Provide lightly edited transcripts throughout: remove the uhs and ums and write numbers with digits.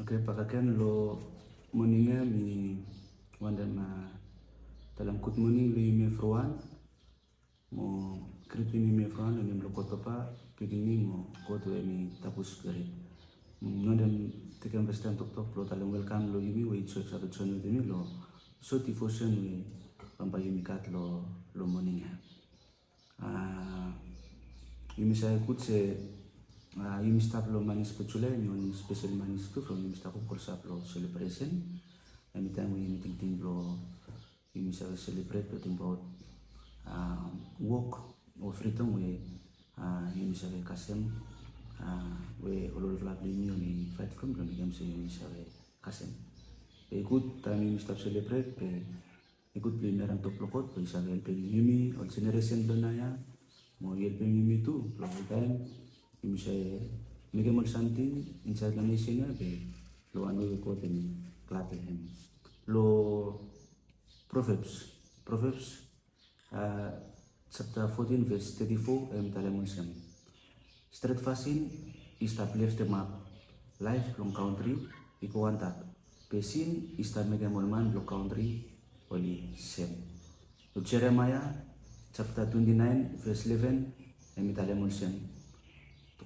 Okay, pakaken lo moninga mi wanda ma talang good morning lo ime fruan mo kripi mi fruan lo lo kotopa pigini mo koto mi tapus garit nondem tekem bestem tok lo talang welcome lo imi we church sa chonu demi lo so devotion we pampa imi kat lo moninga imi sa ikut se imi start lo manis pechule mi special manis tu from imi start ko sa lo celebration imi time we meeting lo imi sa celebrate lo ting about work o freedom we imi sa kasem we all of imi oni fight from lo mi se imi sa kasem ikut time imi start celebrate pe ikut beli merang top lokot pe sa helping imi all generation lo na ya mo helping imi tu lo time imi sa megamol something inside la nation be lo ano ko teni Bethlehem lo Proverbs chapter 14 verse 34 talemon sem steadfasting establish the map life long country ikuantat pesin ista megamol man lo country oli sem lo Jeremiah chapter 29 verse 11 talemon sem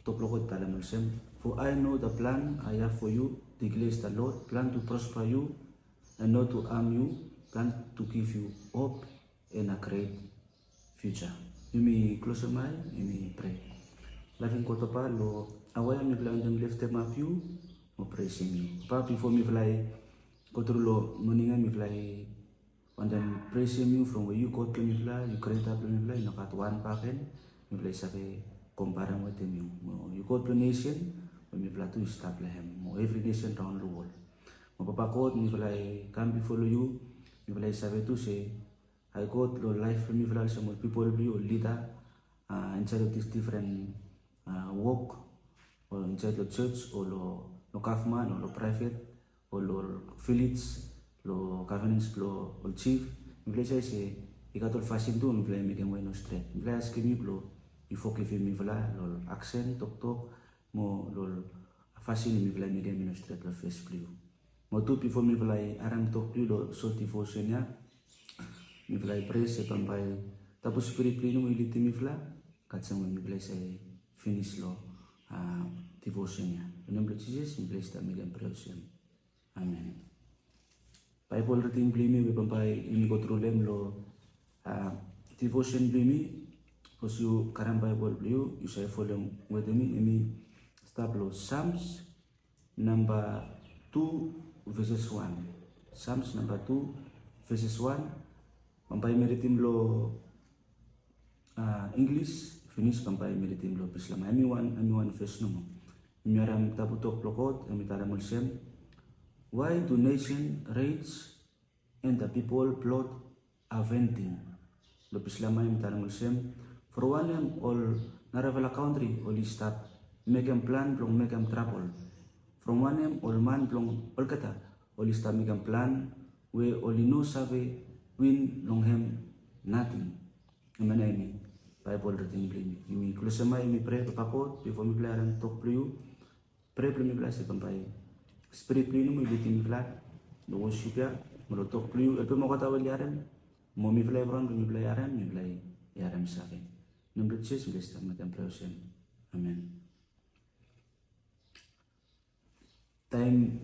top lokot talemon sem for I know the plan I have for you declares the Lord, plan to prosper you and not to harm you, plan to give you hope and a great future. You may close your mind, you may pray. Loving ko to pa, lo, away mi fly and lift them up you, mo praising you. Pa, before mi fly, ko to lo, moninga mi fly, and then praising you from where you got to mi fly, you create up mi fly, nakat one paken, mi fly sabi, comparing with them you got to nation, mi fly to establish mo every nation around the world. Mapapakot mi fly come before you mi fly sabi to say I got lo life mi fly sa more people be or leader inside of this different work or inside the church or lo government or lo private or lo village lo governance lo chief mi fly say ikatul fasin tu mi fly mi dem no straight mi fly ask mi lo ifoke mi fly lo accent tok mo lo fasin mi fly mi dem no straight lo face blue Motu before mi fly aram talk to lo so devotion ya mi fly praise pampai tapos spirit plino mo iliti mi fly katsang mi fly say finish lo devotion ya in name of Jesus mi bless ta mi gam praise amen Bible reading blimi we pampai imi kontrolem lo devotion blimi osu karam Bible blio you say follow with me imi start lo Psalms number 2 verses 1. Psalms number 2 verses 1. Pampai meritim lo English finish pampai meritim lo Islam. Ami one verse no. Miaram tabutok lokot ami taramul sem. Why do nation rage and the people plot avenging? Lo Islam ami taramul sem. For one all naravala country all start make them plan plong make them trouble. From one em all man plong all kata all is tamigam plan we only no save win long hem nothing. Emana ini Bible reading blimi. Imi kulasama imi pray papakot before mi plaran talk to pray plimi plas pampai spirit plinu mi bitin plat do worship ya mo talk to you elpe mo kata wali aram mo mi play ron mi play aram mi play aram save. Number 6 bless ta madam prayer. Amen. Time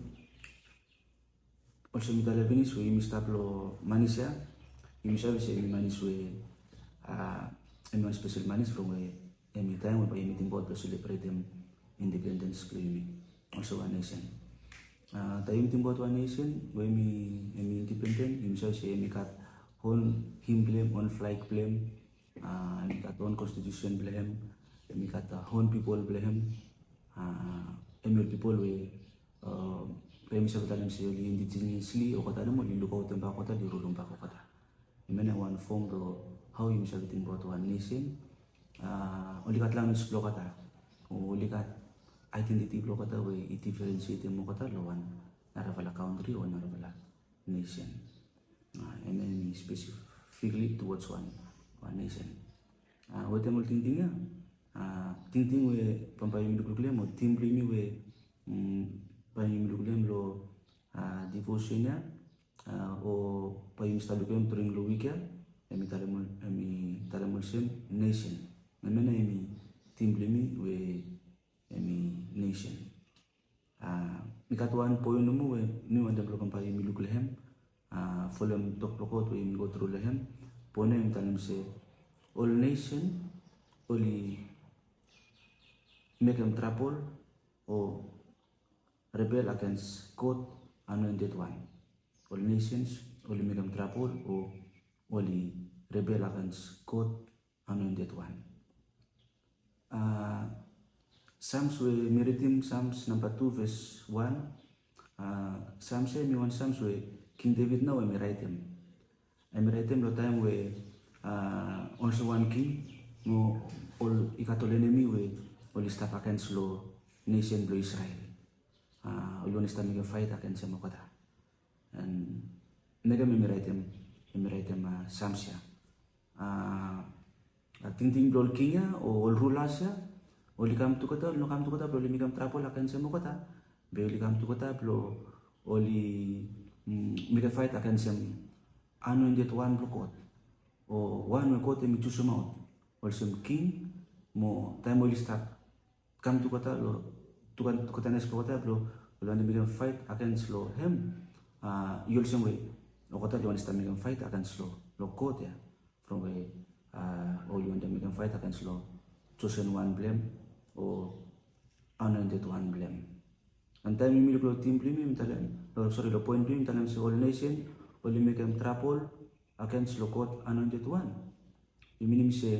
also mi tala finish we mi start lo manis ya imi sabi se mi manis we imi special manis from we imi time we by meeting board to celebrate them independence claim also one nation tayo meeting board one nation we imi independent imi sabi se imi kat on him blame on flag blame imi kat on constitution blame imi kat on people blame imi people we kami sa talam siya li indigenously o kata mo lilukaw tempa ko ta dirulong pa ko kata imena one form do how yung sa biting brought one nation ulikat lang explore kata ulikat identity blo kata we differentiate mo kata lawan naravala country o naravala nation and then specifically towards one nation wate mo tingtinga tingting we pampay mi duklukle mo team blimi we pahimilugulem lo devotion ya o pahimstalukem turing lo week ya emi talamulsem nation memena emi timblemi we emi nation mikatuan poin numu we ni wanda blokan pahimilugulem folem tok lokot we emi gotru lehem pone emi talamse all nation only make them trouble or rebel against God anointed one. All nations only make them trouble or only rebel against God anointed one. Psalms we meritim Psalms number 2 verse 1. Psalms me one Psalms we King David now we write him. I write him the time we also one king no all ikatol enemy we all stop against lo nation blue Israel. All one stop make a fight against them kota. And mega me write him Psalms ya. Ting blol kinga o all rulers ya. Oli kam tu kota, no kam tu kota, oli mikam trouble against them kota. Be oli kam tu kota, oli make a fight against them. Anointed one blokot. O one we kote mi choose out. Also king mo time oli start come to kota lo tukan kota nes kota blo lo ande mi fight against lo him you'll some way lo kota lo ande mi fight against lo kota from way or you ande mi fight against lo chosen one blame or anointed one blame and time mi lo team blame mi talam sorry lo point blame talam se all nation only make them trouble against lo court anointed one. You mean say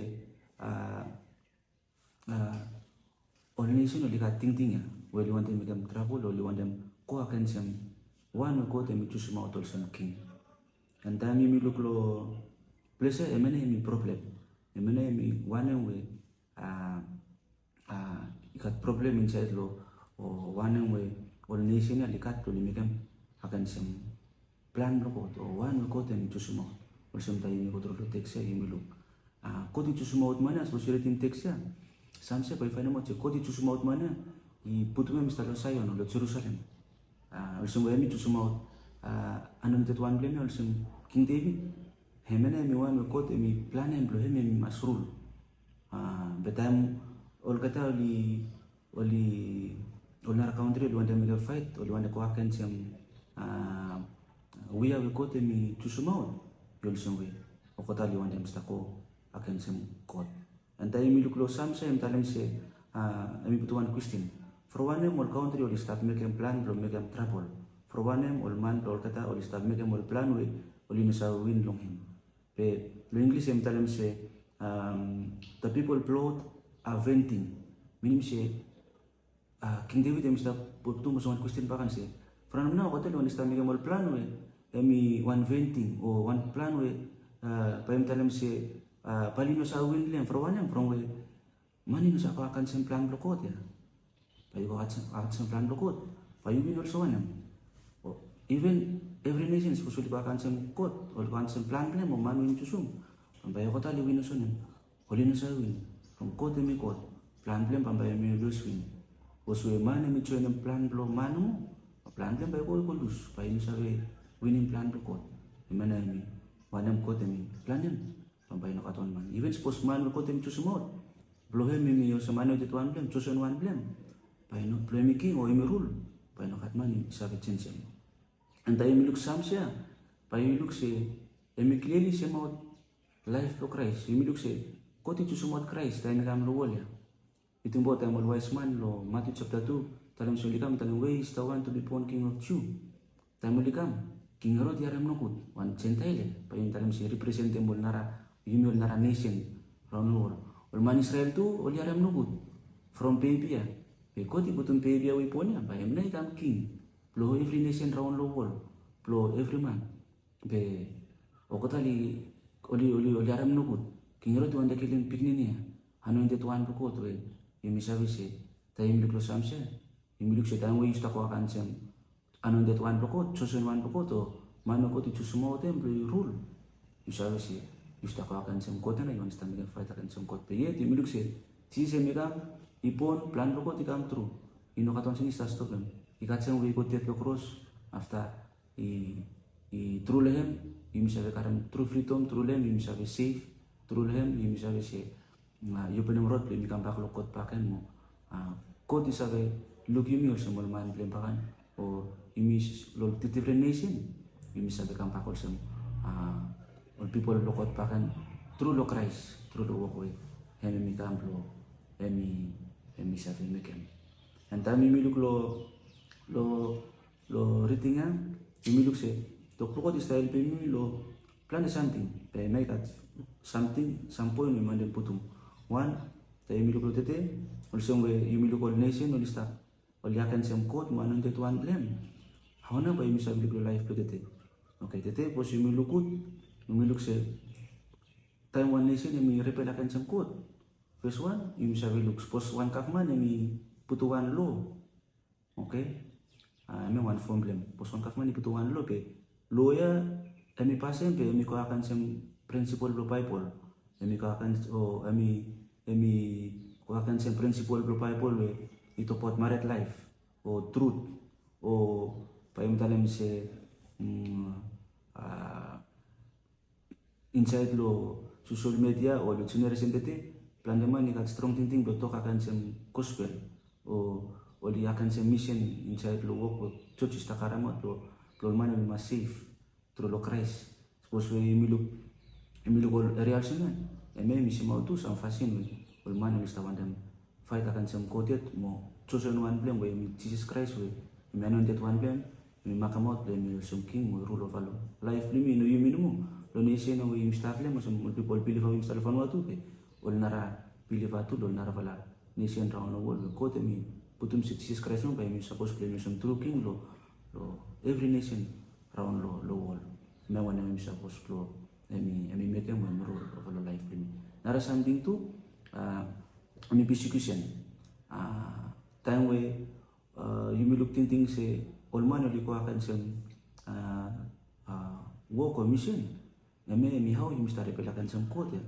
all nation only got ting ya. Well, you want them to make them trouble, or you want them go against them. One will go them to choose out also king. And time you look lo place a many problem. A many one way you got problem inside lo or one way all nation only got to make them against them. Plan block or one will go them to choose out. Or sometimes you go to the text you will look. Kodi choose out mana as was written text ya. Some say by final much kodi choose out mana I put me Mr. Zion or Jerusalem. Also when to choose out anointed one blame also King David. Hemena mi one will quote me plan and blow him in Masrul. But I'm all kata oli our country want to make a fight or want to go against him. We have quote me to choose out. You'll some way. O kota li want them stako against him God. And tayo mi look lo Psalms I'm telling say I put one question. For one name all country all start making plan blow make them trouble. For one name all man all kata all start making all plan we all you must win long him. But lo English I'm telling say the people plot are venting. Meaning say King David I'm start put two one question pa kan say. For now kota lo start making all plan we emi one venting or one plan we payam talam se palino sa win lang for one from we mani no sa akan sem plan blokot ya payo ko akan plan blokot payo win also one even every nation is usually akan sem code or akan sem plan plan mo man win chusum payo ko tali win also nem holi no sa win from code mi code plan plan payo mi lose win uswe man mi choy nem plan blo manu plan plan payo ko lose payo no sa winning plan blokot imana mi wanam ko temi planem pambay na katon man even suppose man ko temi choose mo blohe mi yo sa mano dit one blem chosen one blem pay no blemi king o imi rule pay no kat man sa change and tayo mi look Psalms ya pay mi look say emi clearly say mo life to Christ emi look say ko ti choose mo Christ tayo nagam lo wala itung bo tayo mo wise man lo Matthew chapter 2 talam sulikam talam way is the one to be born king of Jew tayo mo likam King Herod yaram nokut one Gentile payun talam si representable nara yumol nara nation from the world or man Israel tu ol yaram nokut from baby ya be koti butun baby ya wiponya payam na ikam king blow every nation round the world blow every man be okotali oli yaram nokut King Herod wanda kilin pikninia anointed one bukot we yemisabi se tayim liklo Psalms yimiluk se tayim we istako akan sem anointed one blokot, chosen one blokot, o mano ko ti choose mo tem blue rule. Isabi si istako akan sem kota na yon sta mega fight akan sem kot. Peye ti miluk se si se mega ipon plan blokot ikam true. Ino katon sini sta stopem. ikatsang we kotet lo cross after i through lehem yumi save karam true freedom through lehem yumi save safe through lehem yumi save se yupenem road ble mi kambak lo kot paken mo kot isave look yumi also molman ble pakan o yumi lo different nation yumi save kambak also all people lo kot paken through lo Christ through the walkway hemi mi kamplo hemi save mekem and time yumi look lo ritinga yumi look se to klokot style pe yumi lo plan something pe make at something some point mi mandem putum one ta yumi look lo tete also we yumi look all nation all sta all yakan sem code manon det one lem hauna pa yumi save look lo life pe tete okay tete pos yumi look se time one nation yumi repel akan sem code first one yumi save look pos one kafman yumi putu one law okay may one problem pos one kafman yumi putu one law pe lawyer emi pasen pe emi ko akan sem principle lo Bible emi ko akan emi ko akan sem principle lo Bible we ito pot married life o truth o pa emi talem se inside lo social media o lo generation tete plan naman ikat strong thinking lo talk akan sem gospel o di akan sem mission inside lo work o church ista karamot lo man mi safe through lo Christ suppose we mi look all real sina eme mi si mau tu sam fasin we ol man mi sta wandam fight akan sem kotet mo chosen one blame we mi Jesus Christ we mi anointed one blame mi makamot le mi sum king mo rule of all life mi no yumi no lo ni se no we mi sta blame mo people believe we sta fan watu pe ol nara believe atu lo nara vala ni se round the world kote mi putum si Jesus Christ no pa mi suppose claim some true king lo every nation round lo world me wana mi suppose lo emi make mo rule of all life mi nara something tu mi persecution time we yumi look thinking se all man oli ko akan sem work or mission emi how yumi start repel akan sem code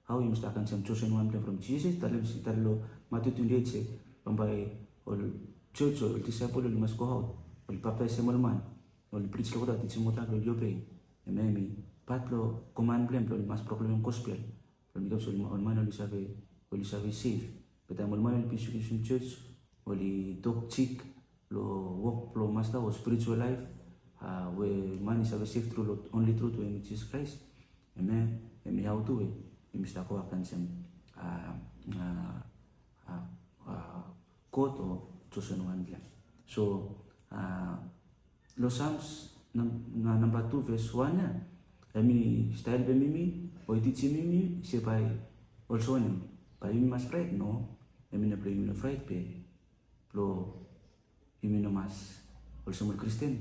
how yumi start akan sem chosen one from Jesus talem si tarlo Matthew 28 se pambai all church or disciple all must go out all papa se molman all preach lo da teach mo ta lo yobe emi patlo command blem lo mas proclaim gospel lo mi kapsul all man oli save safe but all man oli persecution church oli toxic lo work lo master o spiritual life we man is safe through only through to Jesus Christ emi how to we emi sta ko akan sem quote o chosen one blem so lo Psalms na number 2 verse 1 ya emi style be mimi o itichi mimi se by also nim pa yumi mas fright no emi na play yumi na fright pe lo yumi no mas also mo Christian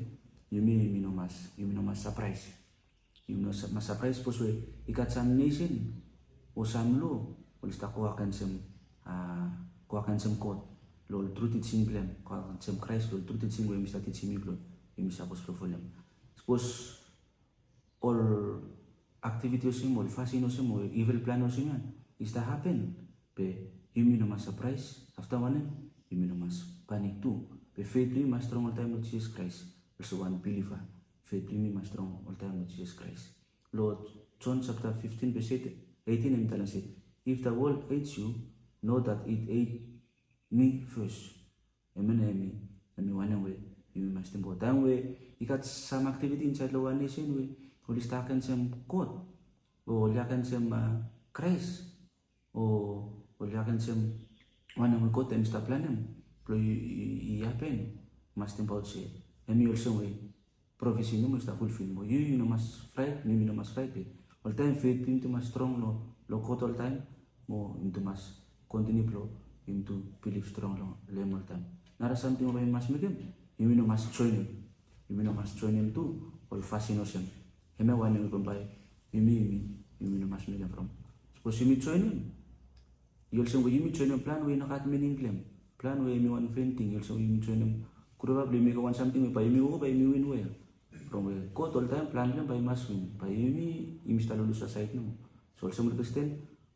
yumi no mas surprise yumi no mas surprise pos we ikat sam nation o sam lo sta ko akan sem code lo truth teaching blem ko akan sem Christ lo truth teaching we mista teaching mi lo yumi suppose lo folem suppose all activities mo fascino se mo evil plan o sinya is that happen pe yumi no mas surprise after one yumi no mas panic too pe faith mi mas strong all time with Jesus Christ also one believer faith mi mas strong all time with Jesus Christ Lord John chapter 15 verse 18 emi talan say if the world hates you know that it hate me first emi one way yumi mas timbo time we ikat some activity inside lo one nation we uli stakan sem code o liakan sem Christ o liakan sem one we code em sta planem plo i happen mas timbo se emi also we prophecy no mas fulfill mo you no mas fright mi no mas fright all time faith into mas strong lo code all time mo into mas continue plo into believe strong lo lem all time nara something we mas megem you no mas join him too all fascino sem eme one we pampai you no mas megem from suppose you join him you also we you join him plan we no kat meaning claim plan we mi one fainting you also you join him probably make one something we by me go by me win well from we go all time plan them by mas win by you must lose side no so also mo Christian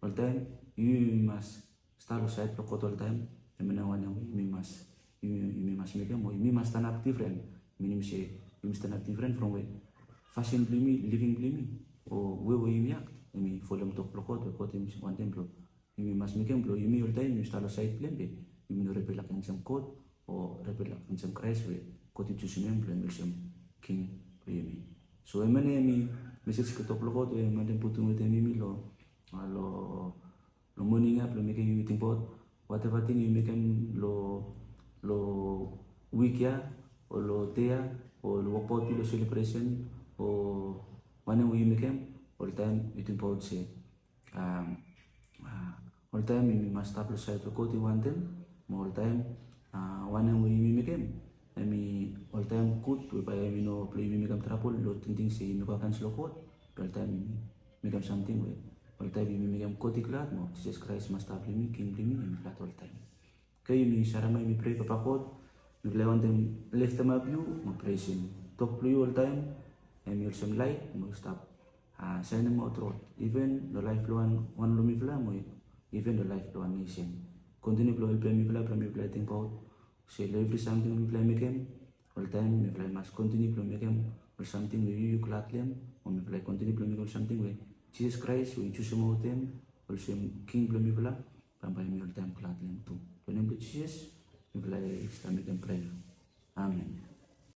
all time you must start side pro all time eme na one we must you must make them, or you must stand up different. Meaning say you must stand up different from where fashion blimi, living blimi, or where you act. You follow them talk block or code him one them blow. You must make them blow. You all time you start a side blame. You rebel against some code or rebel against some Christ way. Code to some blame some king blame. So emane message ko talk block or emane putung with me lo morning up lo make you meeting pot whatever thing you make them lo week ya or lo tea or lo pot lo celebration or when we make them all time meeting pot say all time we must stop lo side lo code one them all time when we make them all time good we buy play we make them trouble lo thinking say me akan slow code all time make them something we all time we make them code iklat mo Jesus Christ must have me king me iklat all time kay mi saramay mi pray papakot mi play one them lift them up you mo praise him talk to you all time and you some light mo stop sa mo throat even the life one lumi fla mo even the life one nation continue to help me play think about say every something we play make him all time we play must continue to make him or something we you clat them or we play continue to make something we Jesus Christ we choose mo them also king play me pala pampay me all time clat them too to name Jesus we play make them pray amen.